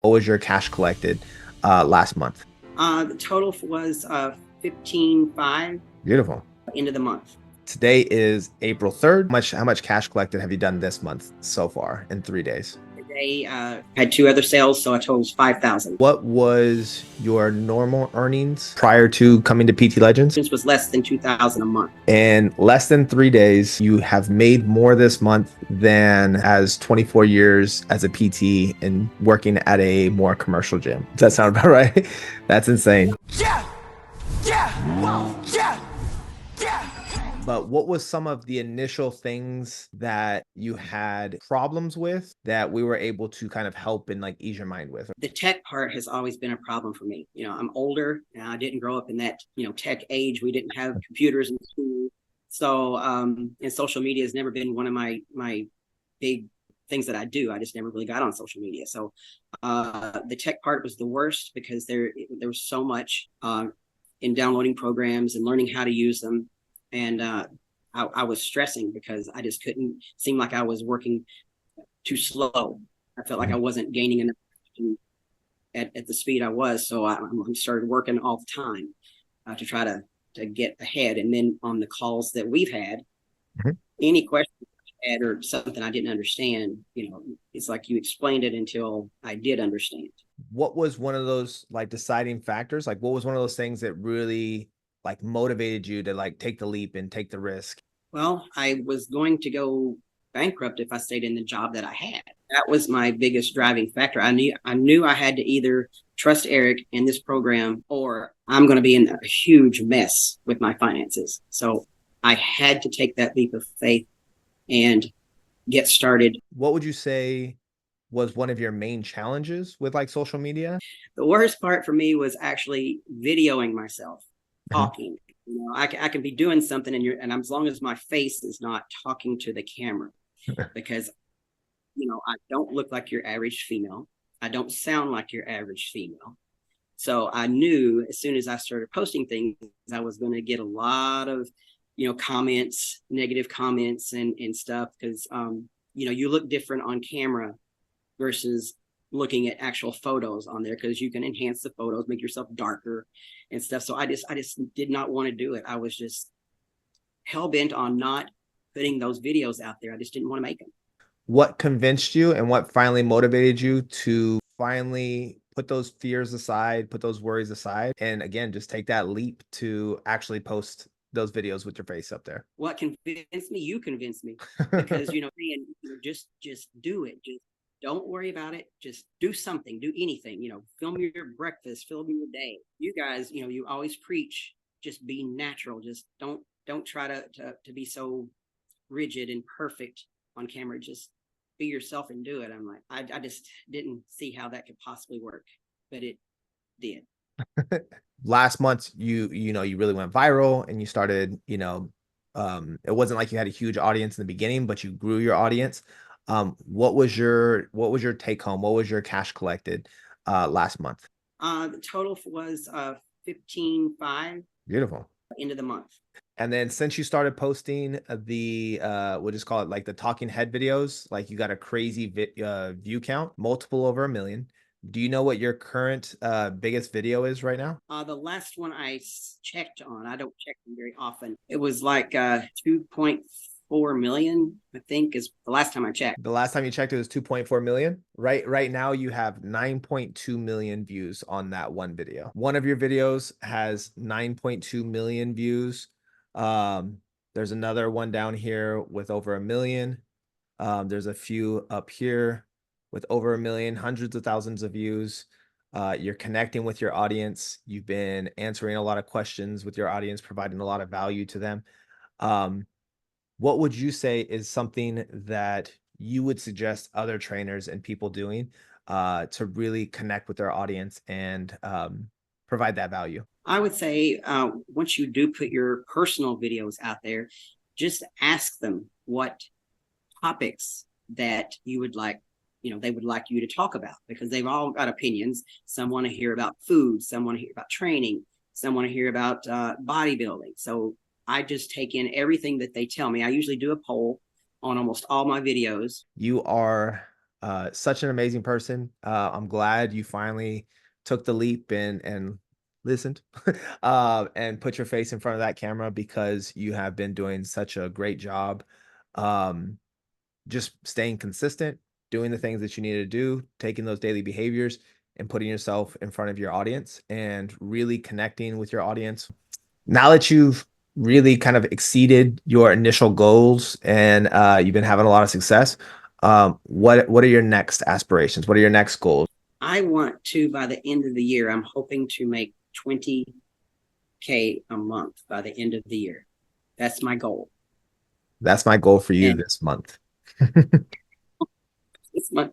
What was your cash collected last month? The total was 15.5 Beautiful. end of the month. Today is April 3rd. How much cash collected have you done this month so far in 3 days? Today had two other sales, so I totaled 5,000. What was your normal earnings prior to coming to PT Legends? This was less than 2,000 a month. In less than 3 days, you have made more this month than as 24 years as a PT and working at a more commercial gym. Does that sound about right? That's insane. Yeah, yeah, whoa, yeah, yeah. But what was some of the initial things that you had problems with that we were able to kind of help and like ease your mind with? The tech part has always been a problem for me. I'm older and I didn't grow up in that, tech age. We didn't have computers in school. So, and social media has never been one of my big things that I do. I just never really got on social media. So, the tech part was the worst because there was so much in downloading programs and learning how to use them. And I was stressing because I just couldn't seem like I was working too slow. I felt like I wasn't gaining enough at the speed I was. So I started working all the time to try to get ahead. And then on the calls that we've had, Mhm. any question I had or something I didn't understand, it's like you explained it until I did understand. What was one of those like deciding factors? Like what was one of those things that really like motivated you to like take the leap and take the risk? Well, I was going to go bankrupt if I stayed in the job that I had. That was my biggest driving factor. I knew I had to either trust Erik in this program or I'm going to be in a huge mess with my finances. So I had to take that leap of faith and get started. What would you say was one of your main challenges with like social media? The worst part for me was actually videoing myself Mhm. talking. I can be doing something and as long as my face is not talking to the camera, because I don't look like your average female. I don't sound like your average female. So I knew as soon as I started posting things, I was going to get a lot of, comments, negative comments and stuff because, you look different on camera versus looking at actual photos on there because you can enhance the photos, make yourself darker and stuff. So I just did not want to do it. I was just hell bent on not putting those videos out there. I just didn't want to make them. What convinced you and what finally motivated you to finally put those fears aside, put those worries aside, and again, just take that leap to actually post those videos with your face up there? What convinced me? You convinced me because saying, just do it. Just don't worry about it. Just do something. Do anything. Film your breakfast. Film your day. You guys, you always preach. Just be natural. Just don't try to be so rigid and perfect on camera. Just be yourself and do it. I'm like, I just didn't see how that could possibly work, but it did. Last month, you really went viral and you started, it wasn't like you had a huge audience in the beginning, but you grew your audience. What was your take home? What was your cash collected last month? The total was 15.5 Beautiful. end of the month. And then since you started posting the we'll just call it like the talking head videos, like you got a crazy view count, multiple over 1 million. Do you know what your current biggest video is right now? The last one I checked on, I don't check them very often. It was like 2.4 million, I think, is the last time I checked. The last time you checked, it was 2.4 million. Right now, you have 9.2 million views on that one video. One of your videos has 9.2 million views. There's another one down here with over 1 million. There's a few up here with over 1 million, hundreds of thousands of views. You're connecting with your audience. You've been answering a lot of questions with your audience, providing a lot of value to them. Um, what would you say is something that you would suggest other trainers and people doing to really connect with their audience and provide that value? I would say once you do put your personal videos out there, just ask them what topics that you would like, they would like you to talk about because they've all got opinions. Some want to hear about food, some want to hear about training, some want to hear about bodybuilding. So I just take in everything that they tell me. I usually do a poll on almost all my videos. You are Such an amazing person. I'm glad you finally took the leap and listened and put your face in front of that camera, because you have been doing such a great job. Um, just staying consistent, doing the things that you need to do, taking those daily behaviors and putting yourself in front of your audience and really connecting with your audience. Now that you've really kind of exceeded your initial goals and you've been having a lot of success, what are your next aspirations? What are your next goals? I want to, by the end of the year, I'm hoping to make 20K a month by the end of the year. That's my goal. That's my goal for you And this month. it's my